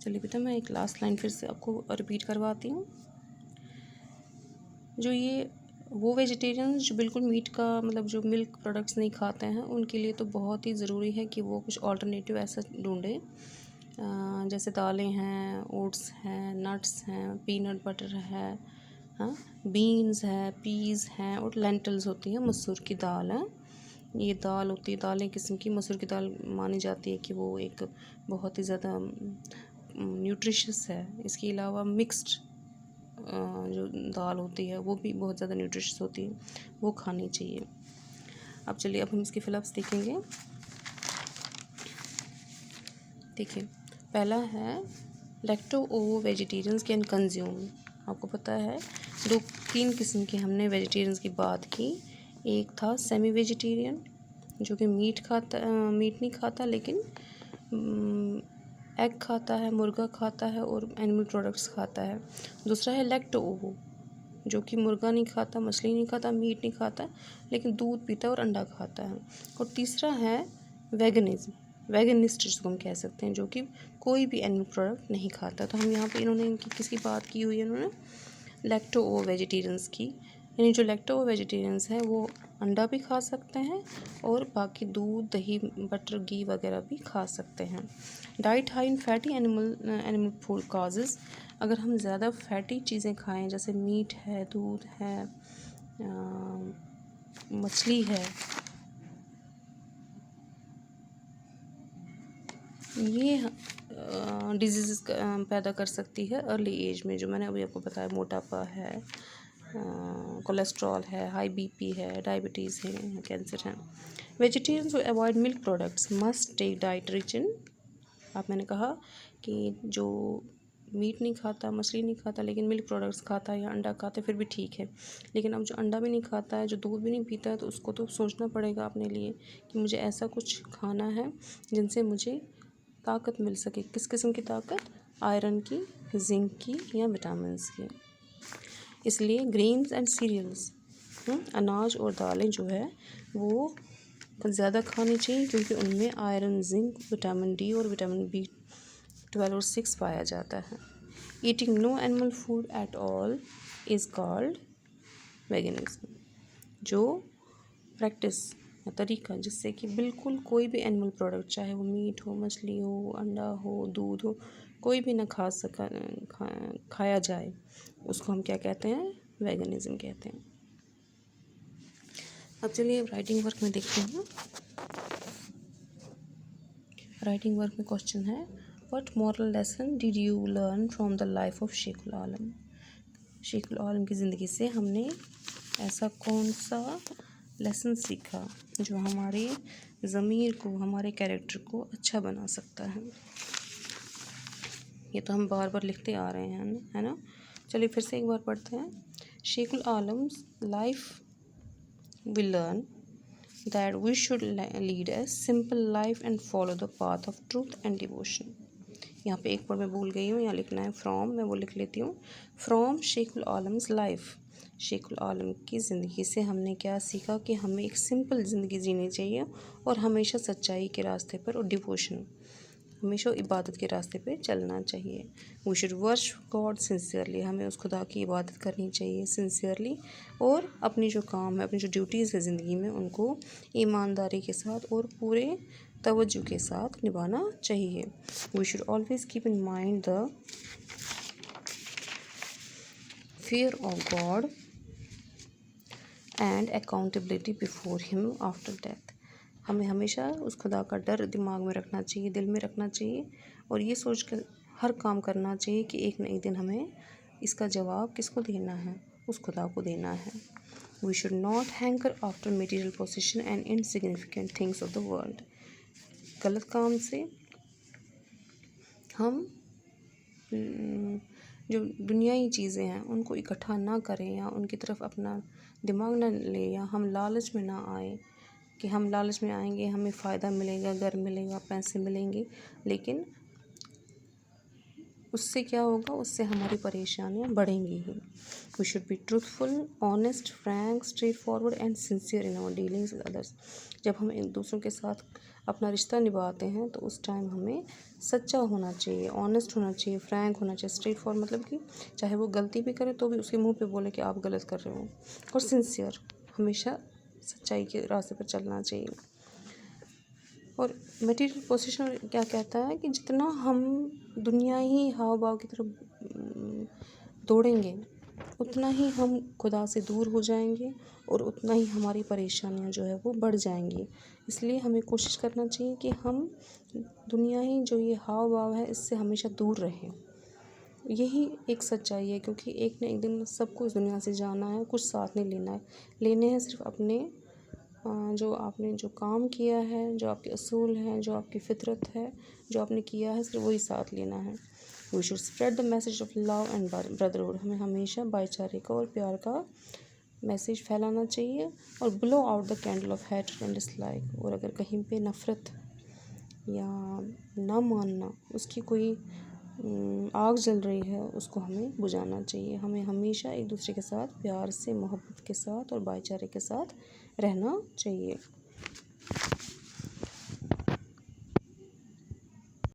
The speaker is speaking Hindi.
चलिए बेटा मैं एक लास्ट लाइन फिर से आपको रिपीट करवाती हूँ। जो ये वो वेजिटेरियन जो बिल्कुल मीट का मतलब जो मिल्क प्रोडक्ट्स नहीं खाते हैं उनके लिए तो बहुत ही ज़रूरी है कि वो कुछ ऑल्टरनेटिव ऐसा ढूंढें, जैसे दालें हैं, ओट्स हैं, नट्स हैं, पीनट बटर है, हाँ, बीन्स है, पीज़ हैं और लेंटल्स होती हैं, मसूर की दाल है। ये दाल होती है, दालें किस्म की मसूर की दाल मानी जाती है कि वो एक बहुत ही ज़्यादा न्यूट्रिशियस है। इसके अलावा मिक्स्ड जो दाल होती है वो भी बहुत ज़्यादा न्यूट्रिशियस होती है, वो खानी चाहिए। अब चलिए अब हम इसके फिलअप्स देखेंगे। देखिए पहला है लैक्टो ओवो वेजिटेरियंस कैन कंज्यूम। आपको पता है 3 किस्म के हमने वेजिटेरियंस की बात की। एक था सेमी वेजिटेरियन जो कि मीट नहीं खाता लेकिन एग खाता है, मुर्गा खाता है और एनिमल प्रोडक्ट्स खाता है। दूसरा है लैक्टो ओवो जो कि मुर्गा नहीं खाता, मछली नहीं खाता, मीट नहीं खाता लेकिन दूध पीता है और अंडा खाता है। और तीसरा है वेगनिज्म, वेगनिस्ट जिसको हम कह सकते हैं, जो कि कोई भी एनिमल प्रोडक्ट नहीं खाता। तो हम यहाँ पे इन्होंने इनकी किसकी बात की हुई है, इन्होंने लैक्टो ओवो वेजिटेरियंस की। यानी जो लैक्टो ओवो वेजिटेरियंस है वो अंडा भी खा सकते हैं और बाकी दूध, दही, बटर, घी वगैरह भी खा सकते हैं। Diet high in fatty animal food causes. अगर हम ज़्यादा फैटी चीज़ें खाएं जैसे मीट है, दूध है, मछली है, ये डिजीज़ पैदा कर सकती है अर्ली एज में, जो मैंने अभी आपको बताया। मोटापा है, कोलेस्ट्रॉल है, हाई बीपी है, डायबिटीज़ है, कैंसर है। Vegetarians who avoid milk products must take diet rich in. आप मैंने कहा कि जो मीट नहीं खाता, मछली नहीं खाता लेकिन मिल्क प्रोडक्ट्स खाता है या अंडा खाता है फिर भी ठीक है, लेकिन अब जो अंडा भी नहीं खाता है, जो दूध भी नहीं पीता है, तो उसको तो सोचना पड़ेगा अपने लिए कि मुझे ऐसा कुछ खाना है जिनसे मुझे ताकत मिल सके। किस किस्म की ताकत? आयरन की, जिंक की या विटामिन्स की। इसलिए ग्रेन्स एंड सीरियल्स, अनाज और दालें जो है वो ज़्यादा खानी चाहिए क्योंकि उनमें आयरन, जिंक, विटामिन डी और विटामिन B12 और 6 पाया जाता है। Eating no animal food at all is called veganism. जो प्रैक्टिस या तरीका जिससे कि बिल्कुल कोई भी एनिमल प्रोडक्ट, चाहे वो मीट हो, मछली हो, अंडा हो, दूध हो, कोई भी ना खाया जाए, उसको हम क्या कहते हैं? वेगनिज्म कहते हैं। अब चलिए राइटिंग वर्क में देखते हैं। राइटिंग वर्क में क्वेश्चन है, what moral lesson did you learn from the life of Sheikhul Alam. Sheikhul Alam की ज़िंदगी से हमने ऐसा कौन सा लेसन सीखा जो हमारे ज़मीर को, हमारे कैरेक्टर को अच्छा बना सकता है। ये तो हम बार बार लिखते आ रहे हैं, है ना। चलिए फिर से एक बार पढ़ते हैं। Sheikhul Alam's life we learn that we should lead a simple life and follow the path of truth and devotion। यहाँ पे एक बार मैं भूल गई हूँ, यहाँ लिखना है फ्रॉम, मैं वो लिख लेती हूँ। फ्रॉम शेखुल आलम्स लाइफ, शेखुल आलम की ज़िंदगी से हमने क्या सीखा कि हमें एक सिंपल ज़िंदगी जीनी चाहिए और हमेशा सच्चाई के रास्ते पर और डिवोशन, हमेशा इबादत के रास्ते पे चलना चाहिए। We should worship God sincerely, हमें उस खुदा की इबादत करनी चाहिए सिंसियरली, और अपनी जो काम है, अपनी जो ड्यूटीज़ है ज़िंदगी में, उनको ईमानदारी के साथ और पूरे तवज्जो के साथ निभाना चाहिए। We should always keep in mind the fear of God and accountability before him after death। हमें हमेशा उस खुदा का डर दिमाग में रखना चाहिए, दिल में रखना चाहिए, और ये सोच कर हर काम करना चाहिए कि एक न एक दिन हमें इसका जवाब किसको देना है? उस खुदा को देना है। We should not hanker after material position and insignificant things of the world. गलत काम से हम जो दुनियाई चीज़ें हैं उनको इकट्ठा ना करें या उनकी तरफ अपना दिमाग ना ले, या हम लालच में ना आए कि हम लालच में आएंगे हमें फ़ायदा मिलेगा, घर मिलेगा, पैसे मिलेंगे, लेकिन उससे क्या होगा? उससे हमारी परेशानियां बढ़ेंगी ही। We should be truthful, honest, frank, straightforward and sincere in our dealings with others. जब हम एक दूसरों के साथ अपना रिश्ता निभाते हैं तो उस टाइम हमें सच्चा होना चाहिए, ऑनेस्ट होना चाहिए, फ्रैंक होना चाहिए, स्ट्रेट फॉर, मतलब कि चाहे वो गलती भी करे तो भी उसके मुंह पे बोले कि आप गलत कर रहे हो, और सिंसियर, हमेशा सच्चाई के रास्ते पर चलना चाहिए। और मटेरियल पोजीशन क्या कहता है कि जितना हम दुनिया ही हाव भाव की तरफ दौड़ेंगे उतना ही हम खुदा से दूर हो जाएंगे और उतना ही हमारी परेशानियां जो है वो बढ़ जाएंगी। इसलिए हमें कोशिश करना चाहिए कि हम दुनिया ही जो ये हाव भाव है इससे हमेशा दूर रहें। यही एक सच्चाई है, क्योंकि एक न एक दिन सबको इस दुनिया से जाना है, कुछ साथ नहीं लेना है, लेने हैं सिर्फ अपने जो आपने जो काम किया है, जो आपके असूल हैं, जो आपकी फितरत है, जो आपने किया है, सिर्फ वही साथ लेना है। We should spread the message of love and brotherhood, हमें हमेशा भाईचारे का और प्यार का मैसेज फैलाना चाहिए, और blow out the candle of hate and dislike, और अगर कहीं पे नफ़रत या ना मानना उसकी कोई आग जल रही है उसको हमें बुझाना चाहिए। हमें हमेशा एक दूसरे के साथ प्यार से, मोहब्बत के साथ और भाईचारे के साथ रहना चाहिए।